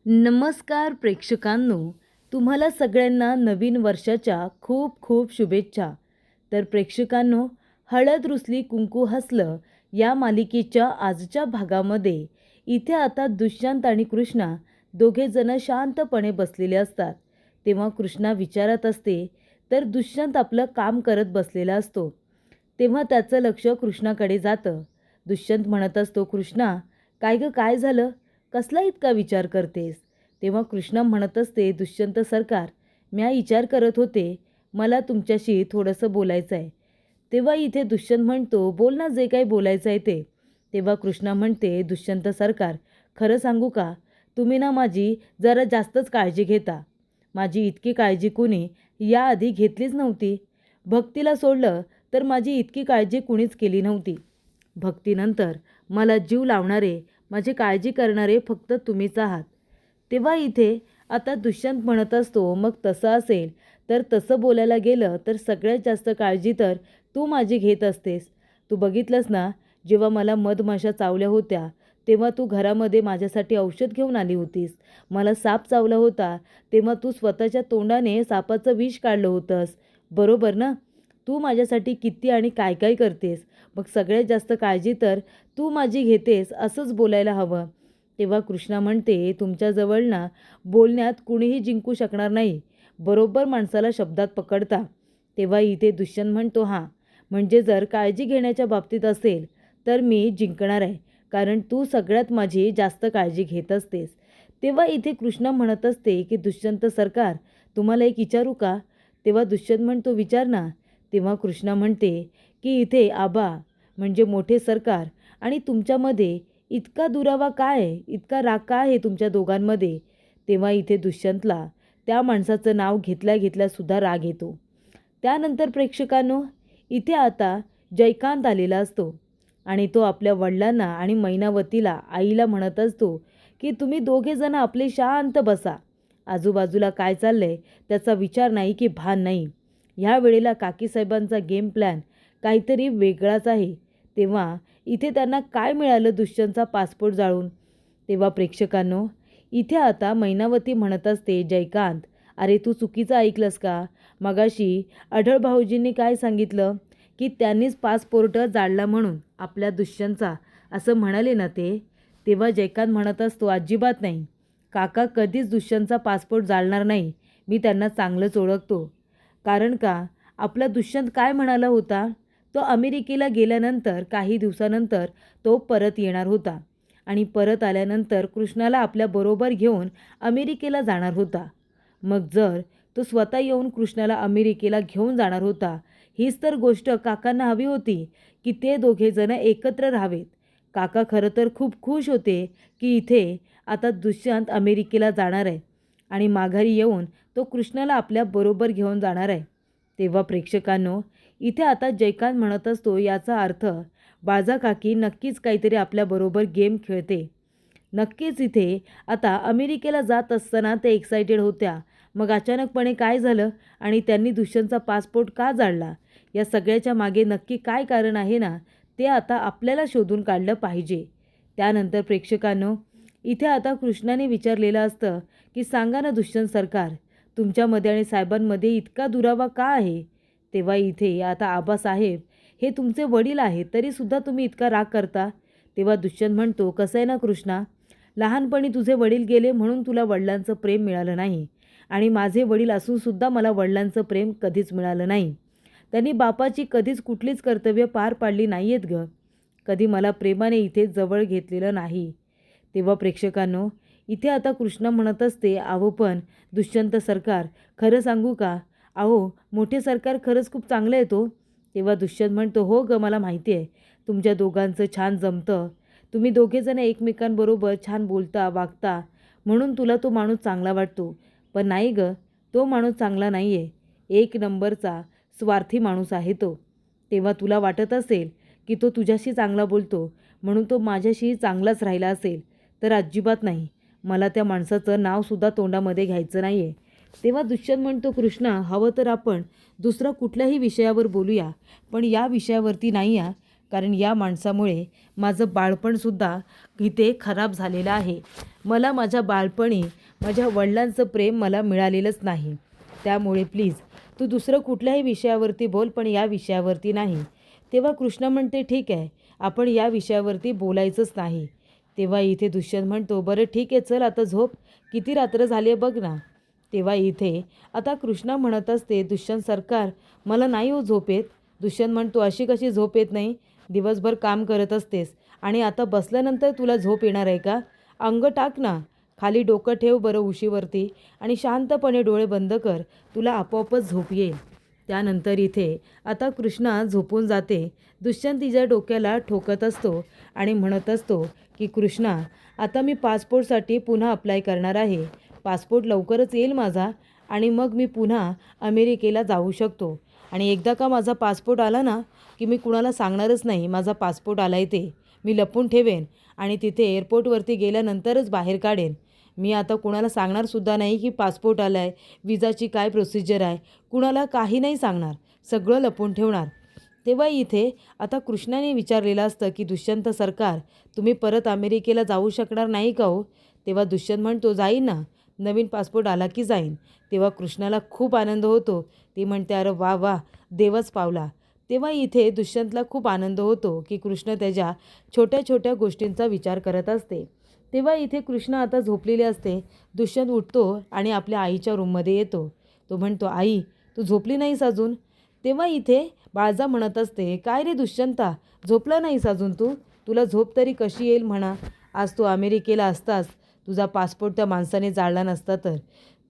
नमस्कार प्रेक्षकांनो, तुम्हाला सगळ्यांना नवीन वर्षाच्या खूप खूप शुभेच्छा. तर प्रेक्षकांनो, हळद रुसली कुंकू हसलं या मालिकेच्या आजच्या भागामध्ये इथे आता दुष्यंत आणि कृष्णा दोघेजण शांतपणे बसलेले असतात. तेव्हा कृष्णा विचारत असते, तर दुष्यंत आपलं काम करत बसलेला असतो. तेव्हा त्याचं लक्ष कृष्णाकडे जातं. दुष्यंत म्हणत असतो, कृष्णा काय गं, काय झालं? कसला इतका विचार करतेस? तेव्हा कृष्णा म्हणत असते, दुष्यंत सरकार, मी विचार करत होते, मला तुमच्याशी थोडंसं बोलायचं आहे. तेव्हा इथे दुष्यंत म्हणतो, बोल ना, जे काही बोलायचं आहे ते. तेव्हा कृष्णा म्हणते, दुष्यंत सरकार, खरं सांगू का, तुम्ही ना माझी जरा जास्तच काळजी घेता. माझी इतकी काळजी कुणी याआधी घेतलीच नव्हती. भक्तीला सोडलं तर माझी इतकी काळजी कुणीच केली नव्हती. भक्तीनंतर मला जीव लावणारे, माझी काळजी करणारे फक्त तुम्हीच आहात. तेव्हा इथे आता दुष्यंत म्हणत असतो, मग तसं असेल तर तसं बोलायला गेलं तर सगळ्यात जास्त काळजी तर तू माझी घेत असतेस. तू बघितलंस ना, जेव्हा मला मधमाशा चावल्या होत्या तेव्हा तू घरामध्ये माझ्यासाठी औषध घेऊन आली होतीस. मला साप चावला होता तेव्हा तू स्वतःच्या तोंडाने सापाचं विष काढलं होतंस. बरोबर ना? तू माझ्यासाठी किती आणि काय काय करतेस. मग सगळ्यात जास्त काळजी तर तू माझी घेतेस असंच बोलायला हवं. तेव्हा कृष्णा म्हणते, तुमच्याजवळ ना बोलण्यात कुणीही जिंकू शकणार नाही. बरोबर माणसाला शब्दात पकडता. तेव्हा इथे दुष्यंत म्हणतो, हां, म्हणजे जर काळजी घेण्याच्या बाबतीत असेल तर मी जिंकणार आहे, कारण तू सगळ्यात माझी जास्त काळजी घेत असतेस. तेव्हा इथे कृष्णा म्हणत असते की दुष्यंत सरकार, तुम्हाला एक विचारू का? तेव्हा दुष्यंत म्हणतो, विचार ना. तेव्हा कृष्णा म्हणते की इथे आबा म्हणजे मोठे सरकार आणि तुमच्यामध्ये इतका दुरावा काय आहे, इतका राग काय आहे तुमच्या दोघांमध्ये? तेव्हा इथे दुष्यंतला त्या माणसाचं नाव घेतल्या घेतल्यासुद्धा राग येतो. त्यानंतर प्रेक्षकांनो, इथे आता जयकांत आलेला असतो आणि तो आपल्या वडिलांना आणि मैनावतीला, आईला म्हणत असतो की तुम्ही दोघेजण आपले शांत बसा. आजूबाजूला काय चाललंय त्याचा विचार नाही की भान नाही. ह्या वेळेला काकीसाहेबांचा गेम प्लॅन काहीतरी वेगळाच आहे. तेव्हा इथे त्यांना काय मिळालं दुष्यंतचा पासपोर्ट जाळून? तेव्हा प्रेक्षकांनो, इथे आता मैनावती म्हणत असते, जयकांत, अरे तू चुकीचं ऐकलंस का? मगाशी अढळ भाऊजींनी काय सांगितलं की त्यांनीच पासपोर्ट जाळला म्हणून आपल्या दुष्यंतचा, असं म्हणाले ना ते? तेव्हा जयकांत म्हणत असतो, अजिबात नाही. काका कधीच दुष्यंतचा पासपोर्ट जाळणार नाही. मी त्यांना चांगलंच ओळखतो. कारण का, आपला दुष्यंत काय म्हणाला होता? तो अमेरिकेला गेल्यानंतर काही दिवसानंतर तो परत येणार होता आणि परत आल्यानंतर कृष्णाला आपल्याबरोबर घेऊन अमेरिकेला जाणार होता. मग जर तो स्वतः येऊन कृष्णाला अमेरिकेला घेऊन जाणार होता, हीच तर गोष्ट काकांना हवी होती की ते दोघेजण एकत्र राहावेत. काका खरं तर खूप खुश होते की इथे आता दुष्यंत अमेरिकेला जाणार आहे आणि माघारी येऊन तो कृष्णाला आपल्याबरोबर घेऊन जाणार आहे. तेव्हा प्रेक्षकांनो, इथे आता जयकांत म्हणत असतो, याचा अर्थ बाळाकाकी नक्कीच काहीतरी आपल्याबरोबर गेम खेळते. नक्कीच इथे आता अमेरिकेला जात असताना ते एक्सायटेड होत्या. मग अचानकपणे काय झालं आणि त्यांनी दुष्यंतचा पासपोर्ट का जाळला? या सगळ्याच्या मागे नक्की काय कारण आहे ना, ते आता आपल्याला शोधून काढलं पाहिजे. त्यानंतर प्रेक्षकांनो, इथे आता कृष्णाने विचारलेलं असतं की सांगा ना दुष्यंत सरकार, तुमच्यामध्ये आणि साहेबांमध्ये इतका दुरावा का आहे? तेव्हा इथे आता आबासाहेब हे तुमचे वडील आहेत, तरीसुद्धा तुम्ही इतका राग करता. तेव्हा दुष्यंत म्हणतो, कसं आहे ना कृष्णा, लहानपणी तुझे वडील गेले म्हणून तुला वडिलांचं प्रेम मिळालं नाही आणि माझे वडील असूनसुद्धा मला वडिलांचं प्रेम कधीच मिळालं नाही. त्यांनी बापाची कधीच कुठलीच कर्तव्य पार पाडली नाही आहेत गं. कधी मला प्रेमाने इथे जवळ घेतलेलं नाही. तेव्हा प्रेक्षकांनो, इथे आता कृष्णा म्हणत असते, अहो पण दुष्यंत सरकार, खरं सांगू का, अहो मोठे सरकार खरंच खूप चांगलं आहे तो. तेव्हा दुष्यंत म्हणतो, हो गं, मला माहिती आहे तुमच्या दोघांचं छान जमतं. तुम्ही दोघेजण एकमेकांबरोबर छान बोलता वागता म्हणून तुला तो माणूस चांगला वाटतो. पण नाही गं, तो माणूस चांगला नाही आहे. एक नंबरचा स्वार्थी माणूस आहे तो. तेव्हा तुला वाटत असेल की तो तुझ्याशी चांगला बोलतो म्हणून तो माझ्याशी चांगलाच राहिला असेल, तर अजिबात नाही. मला त्या माणसाचं नावसुद्धा तोंडामध्ये घ्यायचं नाही आहे. तेव्हा दुष्यंत म्हणतो, कृष्णा, हवं तर आपण दुसरा कुठल्याही विषयावर बोलूया, पण या विषयावरती नाही या. कारण या माणसामुळे माझं बाळपणसुद्धा इथे खराब झालेलं आहे. मला माझ्या बाळपणी माझ्या वडिलांचं प्रेम मला मिळालेलंच नाही. त्यामुळे प्लीज तू दुसरं कुठल्याही विषयावरती बोल, पण या विषयावरती नाही. तेव्हा कृष्ण म्हणते ठीक आहे, आपण या विषयावरती बोलायचंच नाही. तेव्हा इथे दुष्यंत म्हणतो बरं ठीक आहे, चल आता झोप, किती रात्र झाली आहे बघ ना. तेव्हा इथे आता कृष्णा म्हणत असते दुष्यंत सरकार मला नाही हो झोप येत. दुष्यंत म्हणतो अशी कशी झोप येत नाही, दिवसभर काम करत असतेस आणि आता बसल्यानंतर तुला झोप येणार आहे का? अंग टाक ना, खाली डोकं ठेव बरं उशीवरती आणि शांतपणे डोळे बंद कर, तुला आपोआपच झोप येईल. त्यानंतर इथे आता कृष्णा झोपून जाते. दुष्यंत तिच्या डोक्याला ठोकत असतो आणि म्हणत असतो की कृष्णा आता मी पासपोर्टसाठी पुन्हा अप्लाय करणार आहे. पासपोर्ट लवकरच येईल माझा आणि मग मी पुन्हा अमेरिकेला जाऊ शकतो. आणि एकदा का माझा पासपोर्ट आला ना की मी कुणाला सांगणारच नाही माझा पासपोर्ट आला आहे ते. मी लपून ठेवेन आणि तिथे एअरपोर्टवरती गेल्यानंतरच बाहेर काढेन. मी आता कुणाला सांगणारसुद्धा नाही की पासपोर्ट आला आहे, विजाची काय प्रोसिजर आहे, कुणाला काही नाही सांगणार, सगळं लपून ठेवणार. तेव्हा इथे आता कृष्णाने विचारलेलं असतं की दुष्यंत सरकार तुम्ही परत अमेरिकेला जाऊ शकणार नाही का हो? तेव्हा दुष्यंत म्हणतो जाईन ना, नवीन पासपोर्ट आला की जाईन. तेव्हा कृष्णाला खूप आनंद होतो. ती म्हणते अरे वा वा, देवच पावला. तेव्हा इथे दुष्यंतला खूप आनंद होतो की कृष्ण त्याच्या छोट्या छोट्या गोष्टींचा विचार करत असते. तेव्हा इथे कृष्ण आता झोपलेले असते. दुष्यंत उठतो आणि आपल्या आईच्या रूममध्ये येतो. तो म्हणतो आई तू झोपली नाहीस अजून? तेव्हा इथे बाळजा म्हणत असते काय रे दुष्यंता, झोपला नाहीस अजून तू? तुला झोप तरी कशी येईल म्हणा, आज तू अमेरिकेला असतास, तुझा पासपोर्ट त्या माणसाने जाळला नसता तर.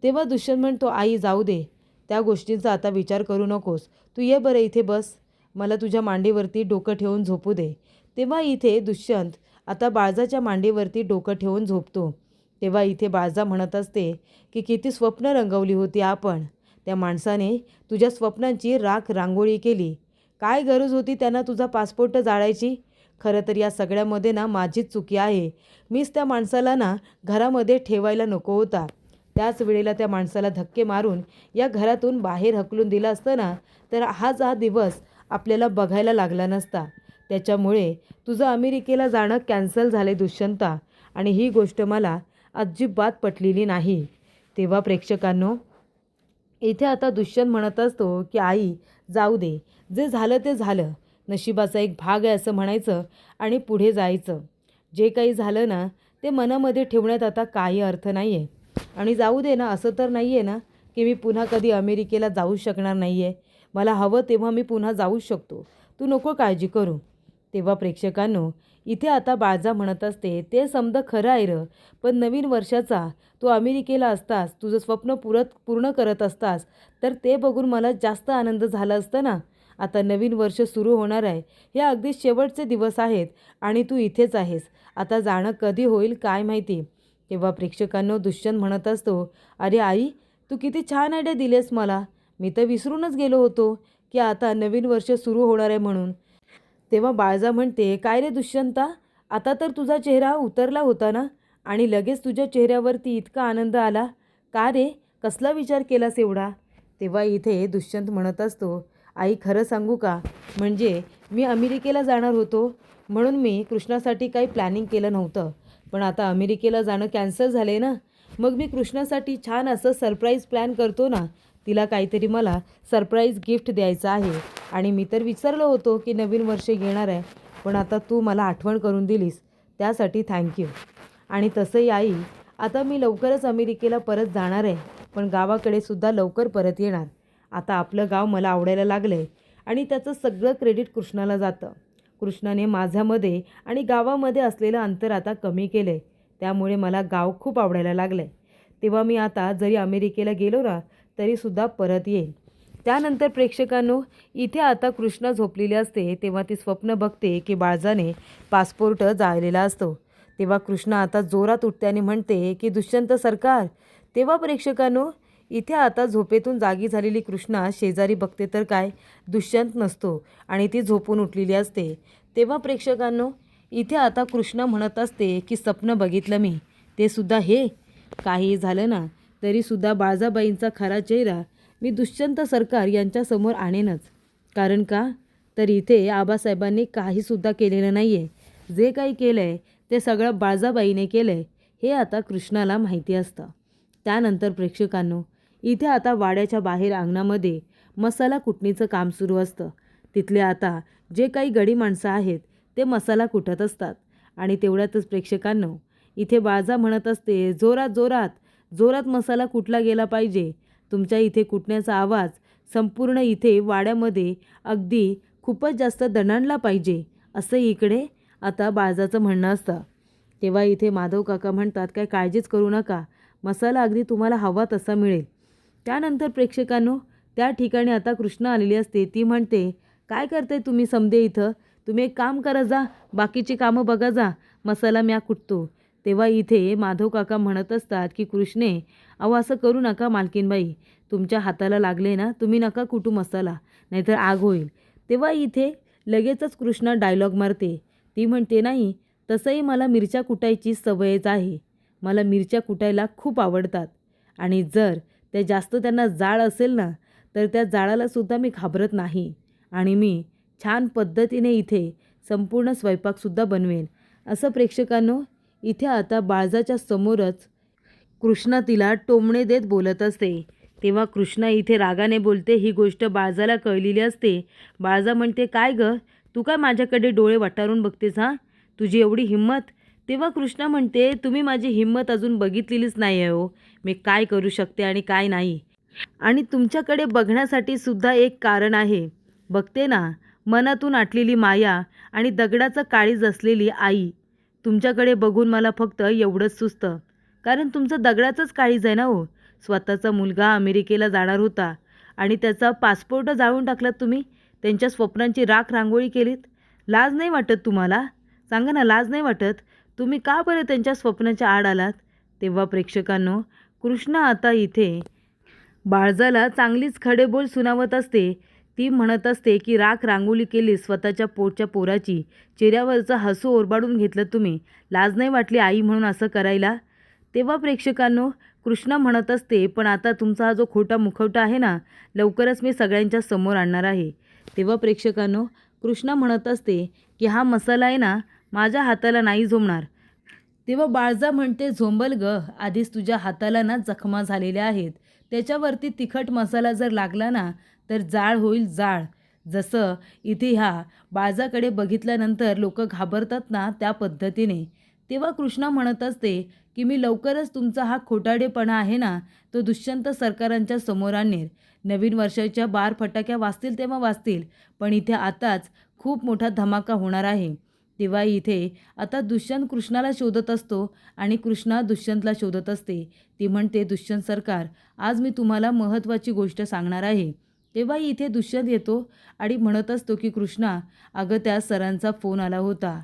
तेव्हा दुष्यंत म्हणतो आई जाऊ दे, त्या गोष्टींचा आता विचार करू नकोस, तू ये बरं इथे बस, मला तुझ्या मांडीवरती डोकं ठेवून झोपू दे. तेव्हा इथे दुष्यंत आता बाळजाच्या मांडीवरती डोकं ठेवून झोपतो. तेव्हा इथे बाळजा म्हणत असते की किती स्वप्न रंगवली होती आपण, त्या माणसाने तुझ्या स्वप्नांची राख रांगोळी केली. काय गरज होती त्यांना तुझा पासपोर्ट जाळायची? खरं तर या सगळ्यामध्ये ना माझीच चुकी आहे. मीच त्या माणसाला ना घरामध्ये ठेवायला नको होता. त्याच वेळेला त्या माणसाला धक्के मारून या घरातून बाहेर हकलून दिलं असतं ना तर हा दिवस आपल्याला बघायला लागला नसता. त्याच्यामुळे तुझं अमेरिकेला जाणं कॅन्सल झाले दुष्यंता, आणि ही गोष्ट मला अजिबात पटलेली नाही. तेव्हा प्रेक्षकांनो इथे आता दुष्यंत म्हणत असतो की आई जाऊ दे, जे झालं ते झालं, नशिबाचा एक भाग आहे असं म्हणायचं आणि पुढे जायचं. जे काही झालं ना ते मनामध्ये ठेवण्यात आता काही अर्थ नाही आहे. आणि जाऊ दे ना, असं तर नाही आहे ना की मी पुन्हा कधी अमेरिकेला जाऊ शकणार नाही आहे. मला हवं तेव्हा मी पुन्हा जाऊच शकतो, तू नको काळजी करू. तेव्हा प्रेक्षकांनो इथे आता बाळजा म्हणत असते ते समजा खरं आहे र, पण नवीन वर्षाचा तू अमेरिकेला असतास, तुझं स्वप्न पूर्ण करत असतास तर ते बघून मला जास्त आनंद झाला असतं ना. आता नवीन वर्ष सुरू होणार आहे, हे अगदी शेवटचे दिवस आहेत आणि तू इथेच आहेस. आता जाणं कधी होईल काय माहिती. तेव्हा प्रेक्षकांनो दुष्यंत म्हणत असतो अरे आई तू किती छान आयडिया दिलेस मला, मी तर विसरूनच गेलो होतो की आता नवीन वर्ष सुरू होणार आहे म्हणून. तेव्हा बाळजा म्हणते काय रे दुष्यंता, आता तर तुझा चेहरा उतरला होता ना आणि लगेच तुझ्या चेहऱ्यावरती इतका आनंद आला का रे, कसला विचार केलास एवढा? तेव्हा इथे दुष्यंत म्हणत असतो आई खरं सांगू का, म्हणजे मी अमेरिकेला जाणार होतो म्हणून मी कृष्णासाठी काही प्लॅनिंग केलं नव्हतं, पण आता अमेरिकेला जाणं कॅन्सल झालं आहे ना, मग मी कृष्णासाठी छान असं सरप्राईज प्लॅन करतो ना, तिला काहीतरी मला सरप्राईज गिफ्ट द्यायचं आहे. आणि मी तर विसरलो होतो की नवीन वर्ष येणार आहे, पण आता तू मला आठवण करून दिलीस, त्यासाठी थँक्यू. आणि तसंही आई आता मी लवकरच अमेरिकेला परत जाणार आहे, पण गावाकडे सुद्धा लवकर परत येणार. आता आपलं गाव मला आवडायला लागलं आहे आणि त्याचं सगळं क्रेडिट कृष्णाला जातं. कृष्णाने माझ्यामध्ये आणि गावामध्ये असलेलं अंतर आता कमी केलं आहे, त्यामुळे मला गाव खूप आवडायला लागलं आहे. तेव्हा मी आता जरी अमेरिकेला गेलो ना तरीसुद्धा परत येईल. त्यानंतर प्रेक्षकांनो इथे आता कृष्णा झोपलेली असते. तेव्हा ती स्वप्न बघते की बाळजाने पासपोर्ट जाळलेला असतो. तेव्हा कृष्णा आता जोरात उठते आणि म्हणते की दुष्यंत सरकार. तेव्हा प्रेक्षकांनो इथे आता झोपेतून जागी झालेली कृष्णा शेजारी बघते तर काय, दुष्यंत नसतो आणि ती झोपून उठलेली असते. तेव्हा प्रेक्षकांनो इथे आता कृष्णा म्हणत असते की स्वप्न बघितलं मी, ते सुद्धा हे. काही झालं ना तरीसुद्धा बाळजाबाईंचा खरा चेहरा मी दुष्यंत सरकार यांच्यासमोर आणेनच. कारण का, तर इथे आबासाहेबांनी काहीसुद्धा केलेलं नाही आहे. जे काही केलं आहे ते सगळं बाळजाबाईने केलं आहे हे आता कृष्णाला माहिती असतं. त्यानंतर प्रेक्षकांनो, इथे आता वाड्याच्या बाहेर अंगणामध्ये मसाला कुटणीचं काम सुरू असतं. तिथले आता जे काही गडी माणसं आहेत ते मसाला कुटत असतात. आणि तेवढ्यातच प्रेक्षकांनो, इथे बाळजा म्हणत असते, जोरात जोरात जोरात मसाला कुटला गेला पाहिजे. तुमच्या इथे कुटण्याचा आवाज संपूर्ण इथे वाड्यामध्ये अगदी खूपच जास्त दणाणला पाहिजे, असं इकडे आता बाळजाचं म्हणणं असतं. तेव्हा इथे माधव काका म्हणतात, काय काळजीच करू नका, मसाला अगदी तुम्हाला हवा तसा मिळेल. त्यानंतर प्रेक्षकांनो, त्या ठिकाणी आता कृष्णा आलेली असते. ती म्हणते, काय करते तुम्ही समदे इथं? तुम्ही एक काम करा, जा बाकीची कामं बघा, जा मसाला म्या कुटतो. तेव्हा इथे माधव काका म्हणत असतात की कृष्णे, अहो असं करू नका मालकीनबाई, तुमच्या हाताला लागले ना, तुम्ही नका कुटू मसाला, नाहीतर आग होईल. तेव्हा इथे लगेचच कृष्णा डायलॉग मारते. ती म्हणते, नाही तसंही मला मिरच्या कुटायची सवयच आहे, मला मिरच्या कुटायला खूप आवडतात आणि जर ते जास्त त्यांना जाळ असेल ना तर त्या जाळालासुद्धा मी घाबरत नाही आणि मी छान पद्धतीने इथे संपूर्ण स्वयंपाकसुद्धा बनवेन. असं प्रेक्षकांनो, इथे आता बाळजाच्या समोरच कृष्णा तिला टोमणे देत बोलत असते. तेव्हा कृष्णा इथे रागाने बोलते. ही गोष्ट बाळजाला कळलेली असते. बाळजा म्हणते, काय गं, तू काय माझ्याकडे डोळे वटारून बघतेस हां, तुझी एवढी हिंमत? तेव्हा कृष्णा म्हणते, तुम्ही माझी हिंमत अजून बघितलेलीच नाही आहे हो, मी काय करू शकते आणि काय नाही. आणि तुमच्याकडे बघण्यासाठी सुद्धा एक कारण आहे. बघते ना, मनातून आटलेली माया आणि दगडाचं काळीज असलेली आई. तुमच्याकडे बघून मला फक्त एवढंच सुचतं, कारण तुमचं दगडाचंच काळीज आहे ना हो. स्वतःचा मुलगा अमेरिकेला जाणार होता आणि त्याचा पासपोर्ट जाळून टाकलात तुम्ही, त्यांच्या स्वप्नांची राख रांगोळी केलीत. लाज नाही वाटत तुम्हाला? सांगा ना, लाज नाही वाटत? तुम्ही का बरं त्यांच्या स्वप्नाच्या आड आलात? तेव्हा प्रेक्षकांनो, कृष्णा आता इथे बाळजाला चांगलीच खडेबोल सुनावत असते. ती म्हणत असते की राख रांगोळी केली स्वतःच्या पोटच्या पोराची, चेहऱ्यावरचं हसू ओरबाडून घेतलं तुम्ही, लाज नाही वाटली आई म्हणून असं करायला? तेव्हा प्रेक्षकांनो, कृष्णा म्हणत असते, पण आता तुमचा हा जो खोटा मुखवटा आहे ना, लवकरच मी सगळ्यांच्या समोर आणणार आहे. तेव्हा प्रेक्षकांनो, कृष्णा म्हणत असते की हा मसाला आहे ना, माझ्या हाताला नाही झोमणार. तेव्हा बाळजा म्हणते, झोंबल ग, आधीच तुझ्या हाताला ना जखमा झालेल्या आहेत, त्याच्यावरती तिखट मसाला जर लागला ना तर जाळ होईल, जाळ. जसं इथे ह्या बाळजाकडे बघितल्यानंतर लोक घाबरतात ना, त्या पद्धतीने. तेव्हा कृष्णा म्हणत असते की मी लवकरच तुमचा हा खोटाडेपणा आहे ना, तो दुष्यंत सरकारांच्या समोर आणेल. नवीन वर्षाच्या बार फटाक्या वाजतील तेव्हा वाजतील, पण इथे आताच खूप मोठा धमाका होणार आहे. तेव्हा इथे आता दुष्यंत कृष्णाला शोधत असतो आणि कृष्णा दुष्यंतला शोधत असते. ती म्हणते, दुष्यंत सरकार, आज मी तुम्हाला महत्त्वाची गोष्ट सांगणार आहे. तेव्हा इथे दुष्यंत येतो आणि म्हणत असतो की कृष्णा, अगं त्या सरांचा फोन आला होता,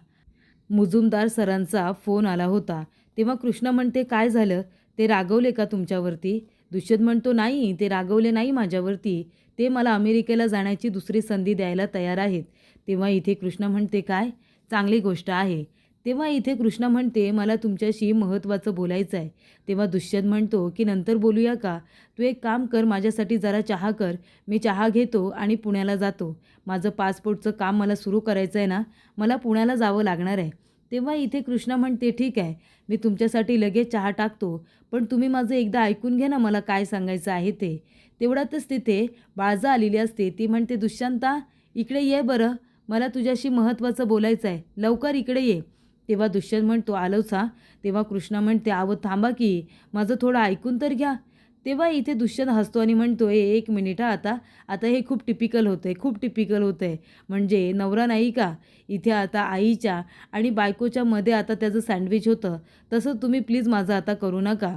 मुजुमदार सरांचा फोन आला होता. तेव्हा कृष्णा म्हणते, काय झालं, ते रागवले का तुमच्यावरती? दुष्यंत म्हणतो, नाही ते रागवले नाही माझ्यावरती, ते मला अमेरिकेला जाण्याची दुसरी संधी द्यायला तयार आहेत. तेव्हा इथे कृष्णा म्हणते, काय चांगली गोष्ट आहे. तेव्हा इथे कृष्णा म्हणते, मला तुमच्याशी महत्त्वाचं बोलायचं आहे. तेव्हा दुष्यंत म्हणतो की नंतर बोलूया का, तू एक काम कर, माझ्यासाठी जरा चहा कर, मी चहा घेतो आणि पुण्याला जातो. माझं पासपोर्टचं काम मला सुरू करायचं आहे ना, मला पुण्याला जावं लागणार आहे. तेव्हा इथे कृष्णा म्हणते, ठीक आहे, मी तुमच्यासाठी लगेच चहा टाकतो, पण तुम्ही माझं एकदा ऐकून घ्या ना, मला काय सांगायचं आहे ते. तेवढ्यातच तिथे बाळजा आलेली असते. ती म्हणते, दुष्यंता इकडे ये बरं, मला तुझ्याशी महत्त्वाचं बोलायचं आहे, लवकर इकडे ये. तेव्हा दुष्यंत म्हणतो, आलोच हां. तेव्हा कृष्णा म्हणते, अहो थांबा की, माझं थोडं ऐकून तर घ्या. तेव्हा इथे दुष्यंत हसतो आणि म्हणतो, एक मिनिट हां, आता आता हे खूप टिपिकल होतं आहे, खूप टिपिकल होतं आहे. म्हणजे नवरा नाही का, इथे आता आईच्या आणि बायकोच्या मध्ये आता त्याचं सँडविच होतं, तसं तुम्ही प्लीज माझं आता करू नका.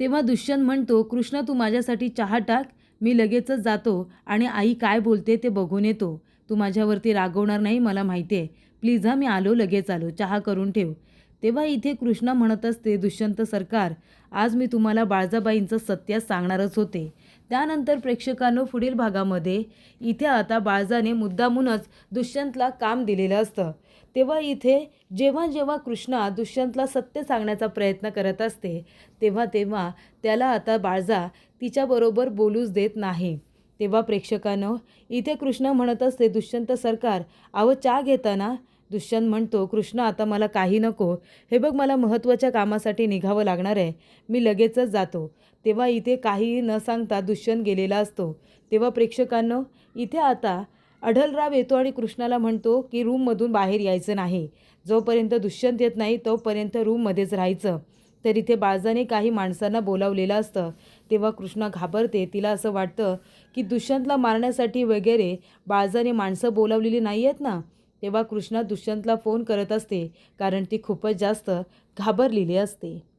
तेव्हा दुष्यंत म्हणतो, कृष्णा तू माझ्यासाठी चहा टाक, मी लगेचच जातो आणि आई काय बोलते ते बघून येतो. तू माझ्यावरती रागवणार नाही मला माहिती आहे. प्लीज हां, मी आलो, लगेच आलो, चहा करून ठेव. तेव्हा इथे कृष्णा म्हणत असते, दुष्यंत सरकार, आज मी तुम्हाला बाळजाबाईंचं सत्य सांगणारच होते. त्यानंतर प्रेक्षकांनो, पुढील भागामध्ये इथे आता बाळजाने मुद्दामूनच दुष्यंतला काम दिलेलं असतं. तेव्हा इथे जेव्हा जेव्हा कृष्णा दुष्यंतला सत्य सांगण्याचा प्रयत्न करत असते, तेव्हा तेव्हा त्याला आता बाळजा तिच्याबरोबर बोलूच देत नाही. तेव्हा प्रेक्षकांनो, इथे कृष्ण म्हणत असते, दुष्यंत सरकार, अहो चहा घेता ना? दुष्यंत म्हणतो, कृष्ण आता मला काही नको, हे बघ मला महत्त्वाच्या कामासाठी निघावं लागणार आहे, मी लगेचच जातो. तेव्हा इथे काहीही न सांगता दुष्यंत गेलेला असतो. तेव्हा प्रेक्षकांनो, इथे आता अढलराव येतो आणि कृष्णाला म्हणतो की रूममधून बाहेर यायचं नाही. जोपर्यंत दुष्यंत येत नाही तोपर्यंत रूममध्येच राहायचं. तर इथे बाळजाने काही माणसांना बोलावलेलं असतं. तेव्हा कृष्णा घाबरते. तिला असं वाटतं की दुष्यंतला मारण्यासाठी वगैरे बाळजाने माणसं बोलावलेली नाही आहेत ना. तेव्हा कृष्णा दुष्यंतला फोन करत असते, कारण ती खूपच जास्त घाबरलेली असते.